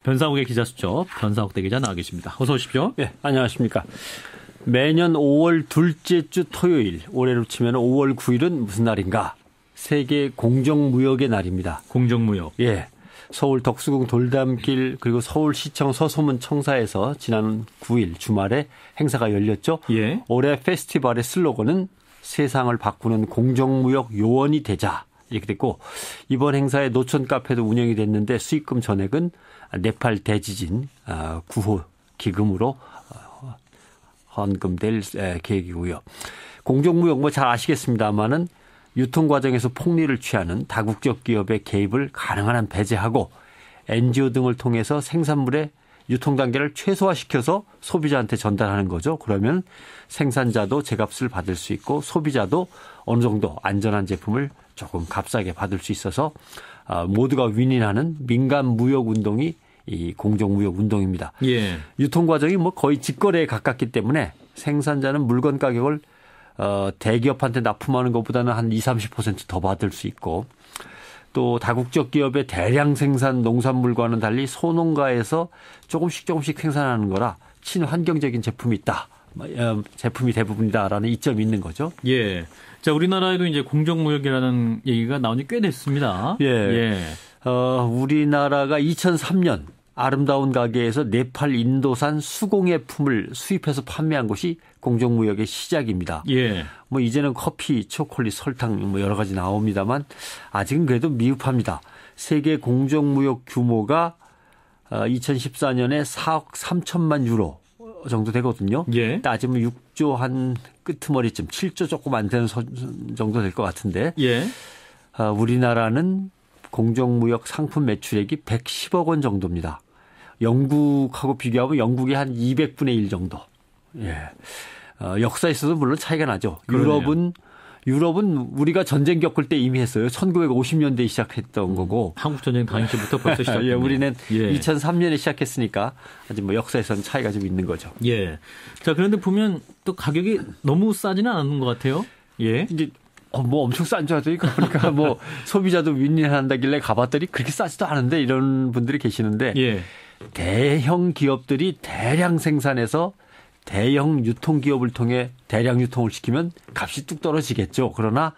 변상욱의 기자수첩, 변상욱 대기자 나와 계십니다. 어서 오십시오. 네, 안녕하십니까. 매년 5월 둘째 주 토요일, 올해로 치면 5월 9일은 무슨 날인가? 세계 공정무역의 날입니다. 공정무역. 예. 서울 덕수궁 돌담길 그리고 서울시청 서소문 청사에서 지난 9일 주말에 행사가 열렸죠. 예. 올해 페스티벌의 슬로건은 세상을 바꾸는 공정무역 요원이 되자. 이렇게 됐고 이번 행사에 노천 카페도 운영이 됐는데 수익금 전액은 네팔 대지진 구호 기금으로 헌금될 계획이고요. 공정무역 뭐 잘 아시겠습니다만은 유통 과정에서 폭리를 취하는 다국적 기업의 개입을 가능한 한 배제하고 NGO 등을 통해서 생산물의 유통 단계를 최소화시켜서 소비자한테 전달하는 거죠. 그러면 생산자도 제값을 받을 수 있고 소비자도 어느 정도 안전한 제품을 조금 값싸게 받을 수 있어서 모두가 윈윈하는 민간 무역 운동이 이 공정무역 운동입니다. 예. 유통 과정이 뭐 거의 직거래에 가깝기 때문에 생산자는 물건 가격을 대기업한테 납품하는 것보다는 한 20, 30% 더 받을 수 있고 또 다국적 기업의 대량 생산 농산물과는 달리 소농가에서 조금씩 생산하는 거라 친환경적인 제품이 있다. 제품이 대부분이다라는 이점이 있는 거죠. 예. 자, 우리나라에도 이제 공정무역이라는 얘기가 나온 지 꽤 됐습니다. 예. 우리나라가 2003년 아름다운 가게에서 네팔 인도산 수공예품을 수입해서 판매한 것이 공정무역의 시작입니다. 예. 뭐 이제는 커피, 초콜릿, 설탕 뭐 여러 가지 나옵니다만 아직은 그래도 미흡합니다. 세계 공정무역 규모가 2014년에 4억 3천만 유로 정도 되거든요. 예. 따지면 6조 한 끄트머리쯤 7조 조금 안 되는 정도 될 것 같은데. 예. 우리나라는 공정무역 상품 매출액이 110억 원 정도입니다. 영국하고 비교하면 영국이 한 200분의 1 정도. 예. 역사에서도 물론 차이가 나죠. 유럽은 우리가 전쟁 겪을 때 이미 했어요. 1950년대에 시작했던 거고. 한국 전쟁 당시부터 벌써 시작했네요. 예, 우리는 2003년에 시작했으니까 아직 뭐 역사에서는 차이가 좀 있는 거죠. 예. 자, 그런데 보면 또 가격이 너무 싸지는 않은 것 같아요. 예. 이제 뭐 엄청 싼 줄 알았더니 그러니까 뭐 소비자도 윈윈한다길래 가봤더니 그렇게 싸지도 않은데 이런 분들이 계시는데 예. 대형 기업들이 대량 생산해서 대형 유통기업을 통해 대량 유통을 시키면 값이 뚝 떨어지겠죠. 그러나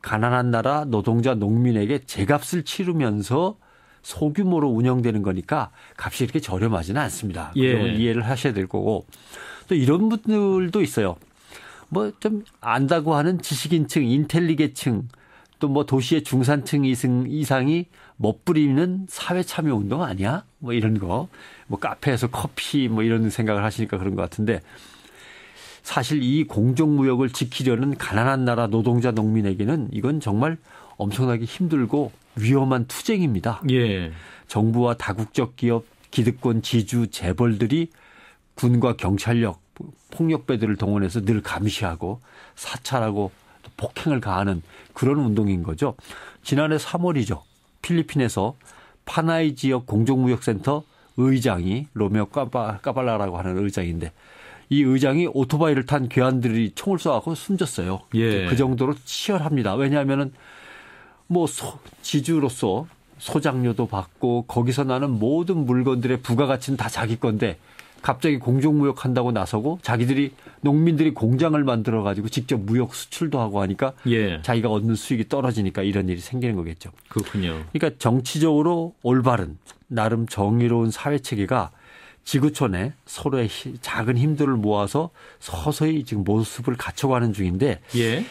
가난한 나라 노동자 농민에게 제값을 치르면서 소규모로 운영되는 거니까 값이 이렇게 저렴하지는 않습니다. 예. 이해를 하셔야 될 거고 또 이런 분들도 있어요. 뭐 좀 안다고 하는 지식인층, 인텔리게층 또 뭐 도시의 중산층 이상이 멋부리는 사회 참여 운동 아니야? 뭐 이런 거. 뭐 카페에서 커피 뭐 이런 생각을 하시니까 그런 것 같은데 사실 이 공정무역을 지키려는 가난한 나라 노동자 농민에게는 이건 정말 엄청나게 힘들고 위험한 투쟁입니다. 예. 정부와 다국적 기업, 기득권 지주 재벌들이 군과 경찰력, 폭력배들을 동원해서 늘 감시하고 사찰하고 폭행을 가하는 그런 운동인 거죠. 지난해 3월이죠. 필리핀에서 파나이 지역 공정무역센터 의장이 로메오 까발라라고 하는 의장인데 이 의장이 오토바이를 탄 괴한들이 총을 쏘아서 숨졌어요. 예. 그 정도로 치열합니다. 왜냐하면은 뭐 지주로서 소장료도 받고 거기서 나는 모든 물건들의 부가가치는 다 자기 건데 갑자기 공정무역 한다고 나서고 자기들이 농민들이 공장을 만들어 가지고 직접 무역 수출도 하고 하니까 예. 자기가 얻는 수익이 떨어지니까 이런 일이 생기는 거겠죠. 그렇군요. 그러니까 정치적으로 올바른 나름 정의로운 사회체계가 지구촌에 서로의 작은 힘들을 모아서 서서히 지금 모습을 갖춰가는 중인데 예.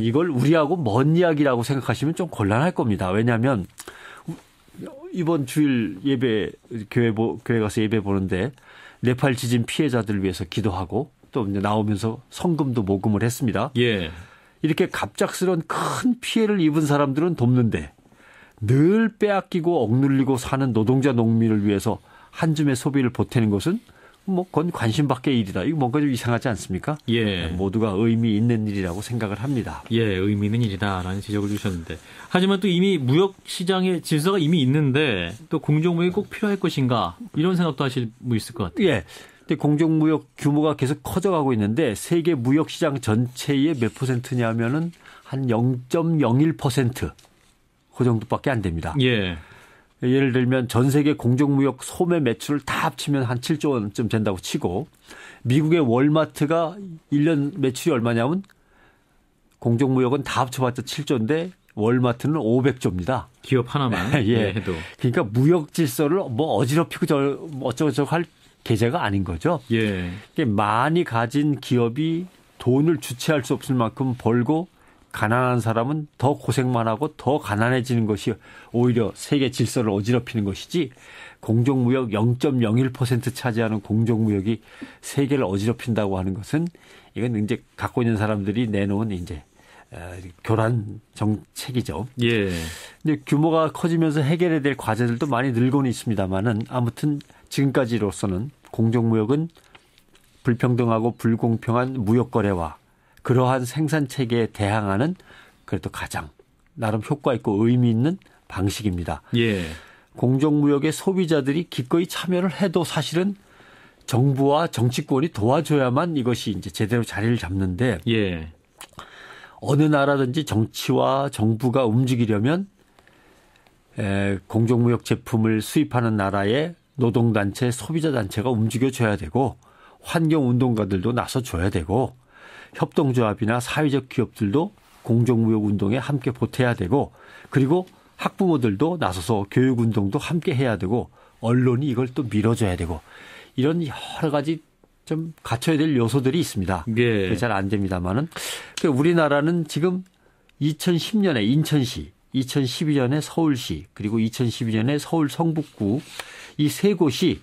이걸 우리하고 먼 이야기라고 생각하시면 좀 곤란할 겁니다. 왜냐하면 이번 주일 예배 교회 가서 예배 보는데 네팔 지진 피해자들을 위해서 기도하고 또 이제 나오면서 성금도 모금을 했습니다. 예. 이렇게 갑작스러운 큰 피해를 입은 사람들은 돕는데 늘 빼앗기고 억눌리고 사는 노동자 농민을 위해서 한 줌의 소비를 보태는 것은 뭐 그건 관심 밖의 일이다. 이거 뭔가 좀 이상하지 않습니까? 예. 모두가 의미 있는 일이라고 생각을 합니다. 예, 의미 있는 일이다라는 지적을 주셨는데 하지만 또 이미 무역 시장의 질서가 이미 있는데 또 공정무역이 꼭 필요할 것인가 이런 생각도 하실 분 있을 것 같아요. 예. 근데 공정무역 규모가 계속 커져가고 있는데 세계 무역 시장 전체의 몇 %냐면은 한 0.01% 그 정도밖에 안 됩니다. 예. 예를 들면 전 세계 공정무역 소매 매출을 다 합치면 한 7조 원쯤 된다고 치고 미국의 월마트가 1년 매출이 얼마냐면 공정무역은 다 합쳐봤자 7조인데 월마트는 500조입니다. 기업 하나만 예. 해도. 그러니까 무역 질서를 뭐 어지럽히고 어쩌고저쩌고 할 계제가 아닌 거죠. 예. 많이 가진 기업이 돈을 주체할 수 없을 만큼 벌고 가난한 사람은 더 고생만 하고 더 가난해지는 것이 오히려 세계 질서를 어지럽히는 것이지 공정무역 0.01% 차지하는 공정무역이 세계를 어지럽힌다고 하는 것은 이건 이제 갖고 있는 사람들이 내놓은 이제 교란 정책이죠. 예. 근데 규모가 커지면서 해결해야 될 과제들도 많이 늘고는 있습니다만은 아무튼 지금까지로서는 공정무역은 불평등하고 불공평한 무역거래와 그러한 생산체계에 대항하는 그래도 가장 나름 효과 있고 의미 있는 방식입니다. 예. 공정무역에 소비자들이 기꺼이 참여를 해도 사실은 정부와 정치권이 도와줘야만 이것이 이제 제대로 자리를 잡는데 예. 어느 나라든지 정치와 정부가 움직이려면 공정무역 제품을 수입하는 나라의 노동단체, 소비자단체가 움직여줘야 되고 환경운동가들도 나서줘야 되고 협동조합이나 사회적 기업들도 공정무역 운동에 함께 보태야 되고 그리고 학부모들도 나서서 교육운동도 함께 해야 되고 언론이 이걸 또 밀어줘야 되고 이런 여러 가지 좀 갖춰야 될 요소들이 있습니다. 예. 잘 안 됩니다만은 우리나라는 지금 2010년에 인천시, 2012년에 서울시 그리고 2012년에 서울 성북구 이 세 곳이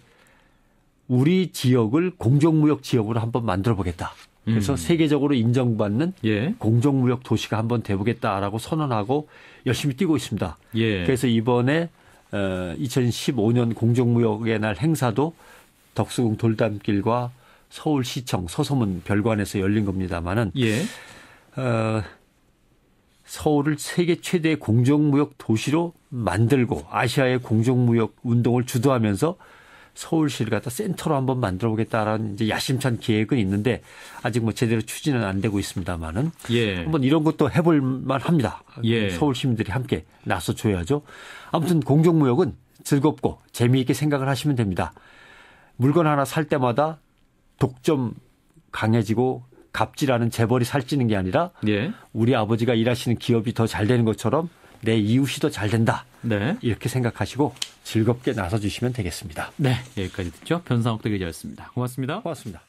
우리 지역을 공정무역 지역으로 한번 만들어 보겠다. 그래서 세계적으로 인정받는 예. 공정무역 도시가 한번 돼보겠다라고 선언하고 열심히 뛰고 있습니다. 예. 그래서 이번에 2015년 공정무역의 날 행사도 덕수궁 돌담길과 서울시청 서소문 별관에서 열린 겁니다만은 예. 서울을 세계 최대의 공정무역 도시로 만들고 아시아의 공정무역 운동을 주도하면서 서울시를 갖다 센터로 한번 만들어 보겠다라는 이제 야심찬 계획은 있는데 아직 뭐 제대로 추진은 안 되고 있습니다만은 예. 한번 이런 것도 해볼 만합니다. 예. 서울 시민들이 함께 나서 줘야죠. 아무튼 공정무역은 즐겁고 재미있게 생각을 하시면 됩니다. 물건 하나 살 때마다 독점 강해지고 갑질하는 재벌이 살찌는 게 아니라 예. 우리 아버지가 일하시는 기업이 더 잘 되는 것처럼 내 이웃이 더 잘 된다. 네. 이렇게 생각하시고 즐겁게 나서 주시면 되겠습니다. 네. 여기까지 듣죠. 변상욱 대기자였습니다. 고맙습니다. 고맙습니다.